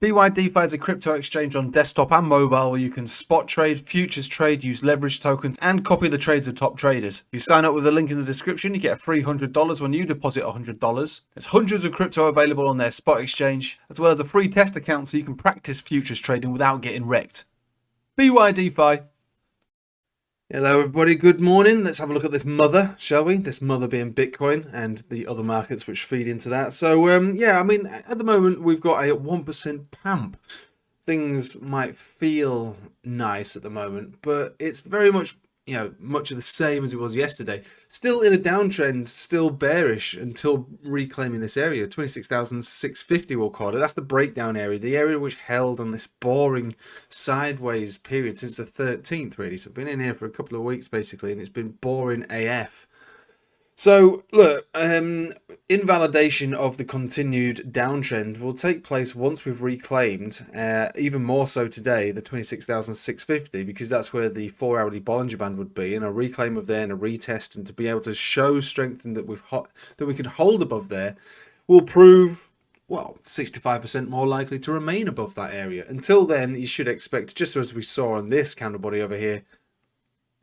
BYDFi is a crypto exchange on desktop and mobile where you can spot trade, futures trade, use leverage tokens, and copy the trades of top traders. If you sign up with the link in the description, you get a free $100 when you deposit $100. There's hundreds of crypto available on their spot exchange, as well as a free test account so you can practice futures trading without getting wrecked. BYDFi. Hello everybody, good morning. Let's have a look at this mother, shall we? This mother being Bitcoin and the other markets which feed into that. So yeah, I mean, at the moment we've got a 1% pump. Things might feel nice at the moment, but it's very much, much of the same as it was yesterday. Still in a downtrend, still bearish until reclaiming this area. 26,650 we'll call it. That's the breakdown area, the area which held on this boring sideways period since the 13th really. So I've been in here for a couple of weeks basically, and it's been boring AF. So look, invalidation of the continued downtrend will take place once we've reclaimed, even more so today, the 26,650, because that's where the 4-hourly Bollinger Band would be, and a reclaim of there and a retest, and to be able to show strength and that we can hold above there will prove, well, 65% more likely to remain above that area. Until then, you should expect, just as we saw on this candle body over here,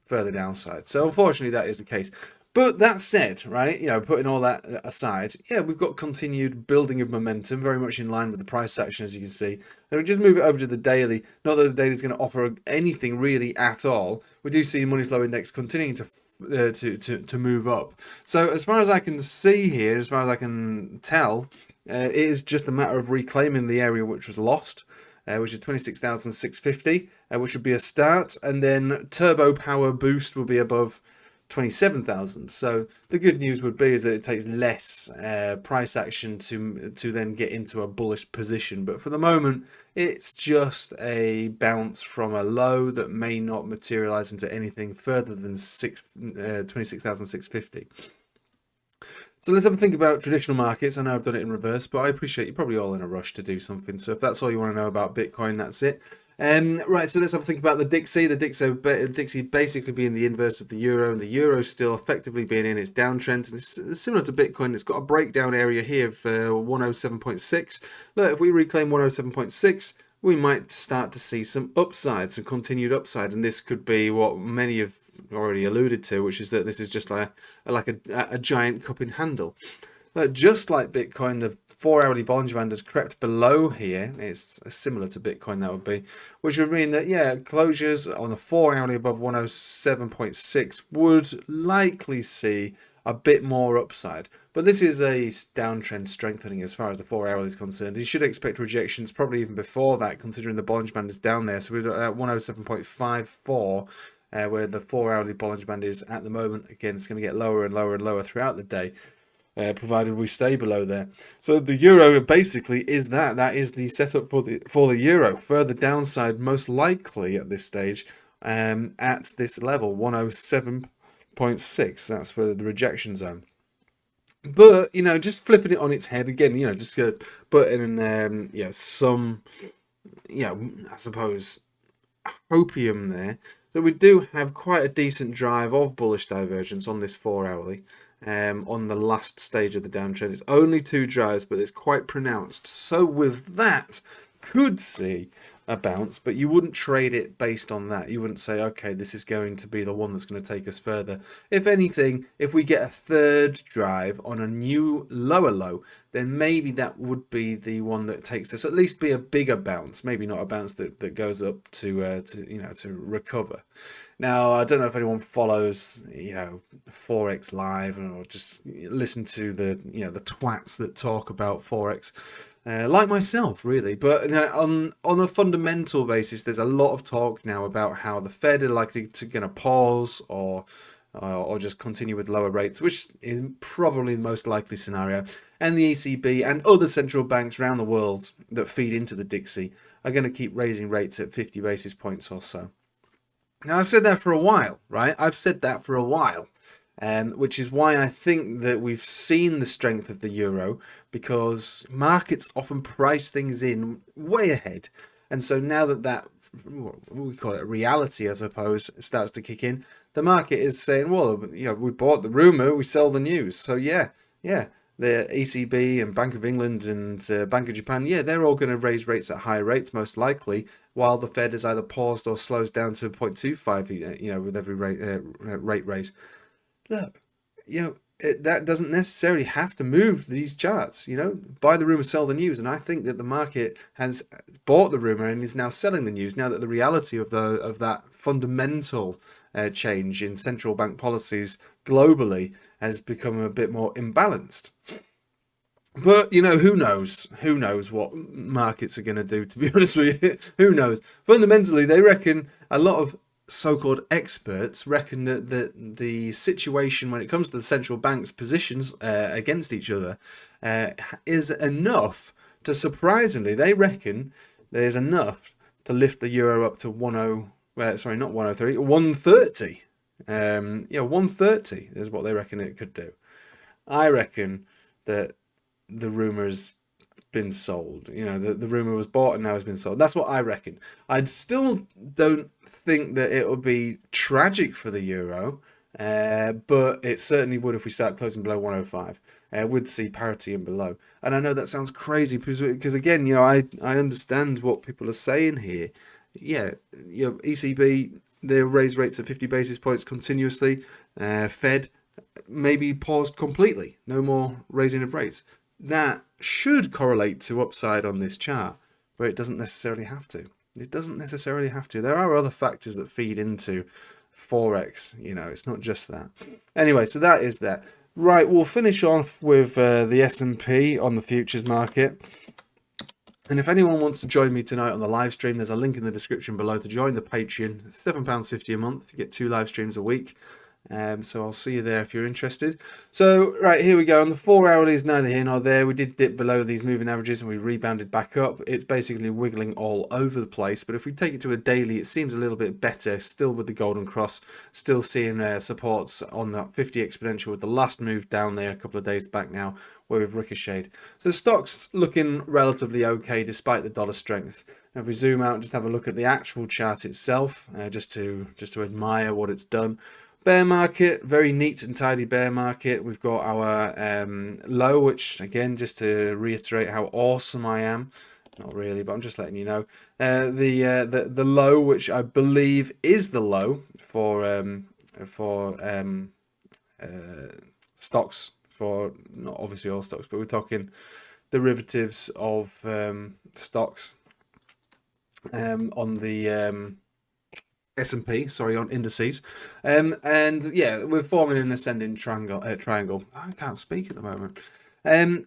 further downside. So unfortunately, that is the case. But that said, right, putting all that aside, yeah, we've got continued building of momentum, very much in line with the price action, as you can see. And we just move it over to the daily. Not that the daily is going to offer anything really at all. We do see the money flow index continuing to move up. So as far as I can see here, as far as I can tell, it is just a matter of reclaiming the area which was lost. Which is 26,650, which would be a start, and then turbo power boost will be above 27,000. So the good news would be is that it takes less price action to then get into a bullish position. But for the moment, it's just a bounce from a low that may not materialize into anything further than 26,650. So let's have a think about traditional markets. I know I've done it in reverse, but I appreciate you're probably all in a rush to do something. So if that's all you want to know about Bitcoin, that's it. Right, so let's have a think about the Dixie. The Dixie basically being the inverse of the Euro, and the Euro still effectively being in its downtrend. And it's similar to Bitcoin. It's got a breakdown area here of 107.6. Look, if we reclaim 107.6, we might start to see some upside, some continued upside. And this could be what many have already alluded to, which is that this is just like a giant cup in handle. But just like Bitcoin, the 4-hourly Bollinger Band has crept below here. It's similar to Bitcoin, that would be, which would mean that, yeah, closures on the 4-hourly above 107.6 would likely see a bit more upside. But this is a downtrend strengthening as far as the 4-hourly is concerned. You should expect rejections probably even before that, considering the Bollinger Band is down there. So we're at 107.54. Where the 4-hourly Bollinger Band is at the moment. Again, it's going to get lower and lower and lower throughout the day, provided we stay below there. So the Euro basically is that. That is the setup for the Euro. Further downside, most likely at this stage, at this level, 107.6. That's where the rejection zone. But, just flipping it on its head again, just putting in, some, I suppose, hopium there. So we do have quite a decent drive of bullish divergence on this 4-hourly on the last stage of the downtrend. It's only 2 drives, but it's quite pronounced. So with that, could see a bounce, but you wouldn't trade it based on that. You wouldn't say, okay, this is going to be the one that's going to take us further. If anything, if we get a third drive on a new lower low, then maybe that would be the one that takes us, at least be a bigger bounce, maybe not a bounce that goes up to recover. Now, I don't know if anyone follows, Forex Live or just listen to the twats that talk about Forex. Like myself, really, but on a fundamental basis, there's a lot of talk now about how the Fed are likely to going to pause or just continue with lower rates, which is probably the most likely scenario. And the ECB and other central banks around the world that feed into the Dixie are going to keep raising rates at 50 basis points or so. Now, I've said that for a while, right? I've said that for a while. Which is why I think that we've seen the strength of the Euro, because markets often price things in way ahead. And so now that we call it reality, I suppose, starts to kick in, the market is saying, well, we bought the rumor, we sell the news. So yeah, the ECB and Bank of England and Bank of Japan, yeah, they're all going to raise rates at high rates, most likely, while the Fed is either paused or slows down to 0.25, with every rate raise. Look, that doesn't necessarily have to move these charts. Buy the rumor, sell the news, and I think that the market has bought the rumor and is now selling the news now that the reality of that fundamental change in central bank policies globally has become a bit more imbalanced. But, who knows? Who knows what markets are going to do, to be honest with you? Who knows? Fundamentally, they reckon, a lot of so-called experts reckon that the situation when it comes to the central bank's positions against each other is enough to, surprisingly, they reckon there's enough to lift the euro up to 130. 130 is what they reckon it could do. I reckon that the rumor's been sold. The rumor was bought and now has been sold. That's what I reckon. I still don't think that it would be tragic for the euro, but it certainly would if we start closing below 105. Would see parity and below. And I know that sounds crazy because again, I understand what people are saying here. Yeah, ECB, they raise rates at 50 basis points continuously. Fed maybe paused completely. No more raising of rates. That should correlate to upside on this chart, but it doesn't necessarily have to. It doesn't necessarily have to. There are other factors that feed into Forex. It's not just that. Anyway, so that is that. Right, we'll finish off with the S&P on the futures market. And if anyone wants to join me tonight on the live stream, there's a link in the description below to join the Patreon. It's £7.50 a month. You get 2 live streams a week. So I'll see you there if you're interested. So, right, here we go. On the 4 hourly is neither here nor there. We did dip below these moving averages and we rebounded back up. It's basically wiggling all over the place. But if we take it to a daily, it seems a little bit better. Still with the golden cross. Still seeing supports on that 50 exponential with the last move down there a couple of days back now, where we've ricocheted. So the stock's looking relatively okay despite the dollar strength. Now if we zoom out and just have a look at the actual chart itself, just to admire what it's done. Bear market, very neat and tidy bear market. We've got our low, which again, just to reiterate how awesome I am. Not really, but I'm just letting you know. The low, which I believe is the low for stocks, for not obviously all stocks, but we're talking derivatives of stocks on the S&P, on indices, and yeah, we're forming an ascending triangle. I can't speak at the moment.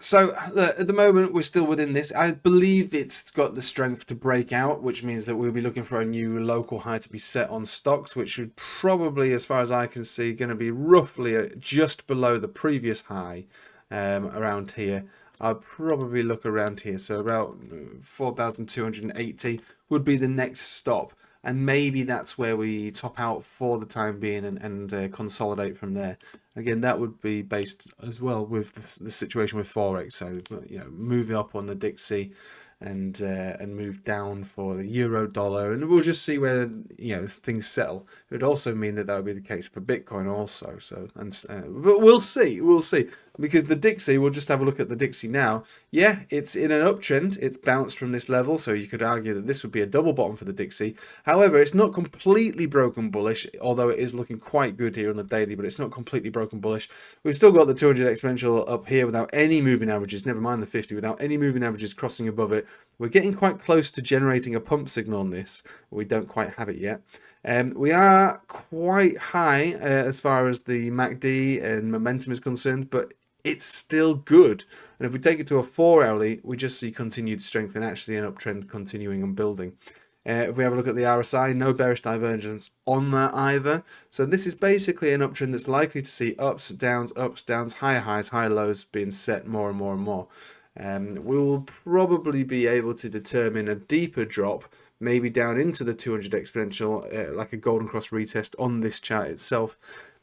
So at the moment we're still within this. I believe it's got the strength to break out, which means that we'll be looking for a new local high to be set on stocks, which would probably, as far as I can see, going to be roughly just below the previous high, around here. I'll probably look around here, so about 4,280 would be the next stop. And maybe that's where we top out for the time being and consolidate from there. Again, that would be based as well with the situation with Forex. So, move up on the Dixie and move down for the euro dollar. And we'll just see where, things settle. It would also mean that would be the case for Bitcoin also. So, but we'll see. Because the Dixie, we'll just have a look at the Dixie now. Yeah, it's in an uptrend. It's bounced from this level, so you could argue that this would be a double bottom for the Dixie. However, it's not completely broken bullish, although it is looking quite good here on the daily, but it's not completely broken bullish. We've still got the 200 exponential up here without any moving averages, never mind the 50, without any moving averages crossing above it. We're getting quite close to generating a pump signal on this. We don't quite have it yet. We are quite high as far as the MACD and momentum is concerned, but it's still good. And if we take it to a 4 hourly, we just see continued strength and actually an uptrend continuing and building. If we have a look at the RSI, no bearish divergence on that either. So this is basically an uptrend that's likely to see ups, downs, higher highs, higher lows being set more and more and more. We will probably be able to determine a deeper drop, maybe down into the 200 exponential, like a golden cross retest on this chart itself.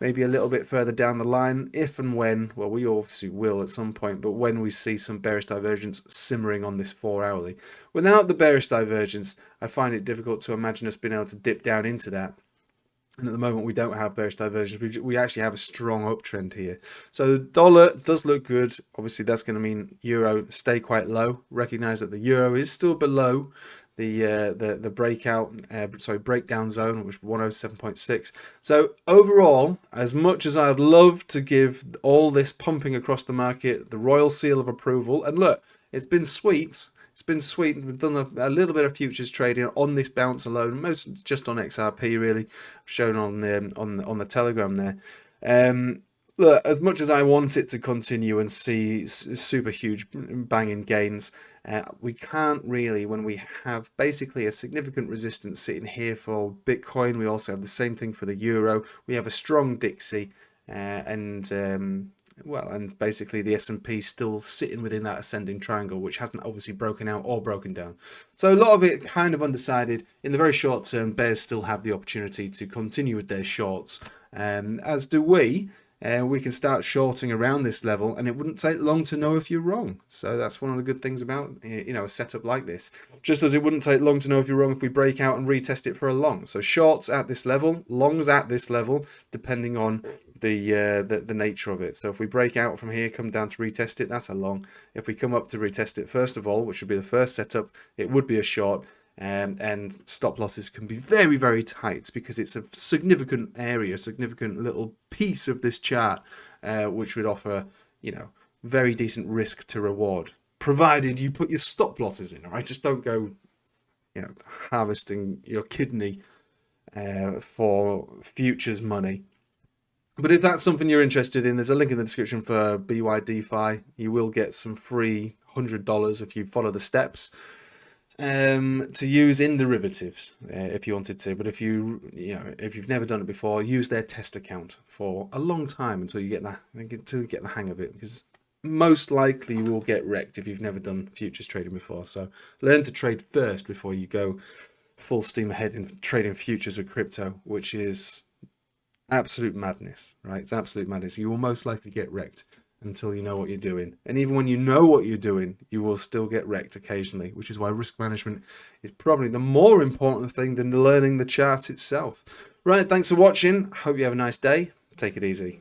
Maybe a little bit further down the line, if and when, well, we obviously will at some point, but when we see some bearish divergence simmering on this 4 hourly. Without the bearish divergence, I find it difficult to imagine us being able to dip down into that. And at the moment, we don't have bearish divergence. We actually have a strong uptrend here. So dollar does look good. Obviously, that's going to mean euro stay quite low. Recognize that the euro is still below the breakdown zone, which was 107.6. So overall, as much as I'd love to give all this pumping across the market the royal seal of approval, and look, it's been sweet. It's been sweet. We've done a little bit of futures trading on this bounce alone, most just on XRP really, shown on the Telegram there. Look, as much as I want it to continue and see super huge banging gains, we can't really, when we have basically a significant resistance sitting here for Bitcoin. We also have the same thing for the euro. We have a strong Dixie, and basically the S&P still sitting within that ascending triangle, which hasn't obviously broken out or broken down. So a lot of it kind of undecided. In the very short term, bears still have the opportunity to continue with their shorts, as do we. We can start shorting around this level, and it wouldn't take long to know if you're wrong. So that's one of the good things about a setup like this. Just as it wouldn't take long to know if you're wrong if we break out and retest it for a long. So shorts at this level, longs at this level, depending on the nature of it. So if we break out from here, come down to retest it, that's a long. If we come up to retest it first of all, which would be the first setup, it would be a short. And stop losses can be very, very tight because it's a significant area, significant little piece of this chart, which would offer, very decent risk to reward, provided you put your stop losses in. Right, just don't go, harvesting your kidney for futures money. But if that's something you're interested in, there's a link in the description for BYDFi. You will get some free $100 if you follow the steps. To use in derivatives if you wanted to, but if you've never done it before, use their test account for a long time until you get the hang of it, because most likely you will get wrecked if you've never done futures trading before. So learn to trade first before you go full steam ahead in trading futures with crypto, which is absolute madness, right? It's absolute madness. You will most likely get wrecked until you know what you're doing. And even when you know what you're doing, you will still get wrecked occasionally, which is why risk management is probably the more important thing than learning the chart itself. Right, thanks for watching. Hope you have a nice day. Take it easy.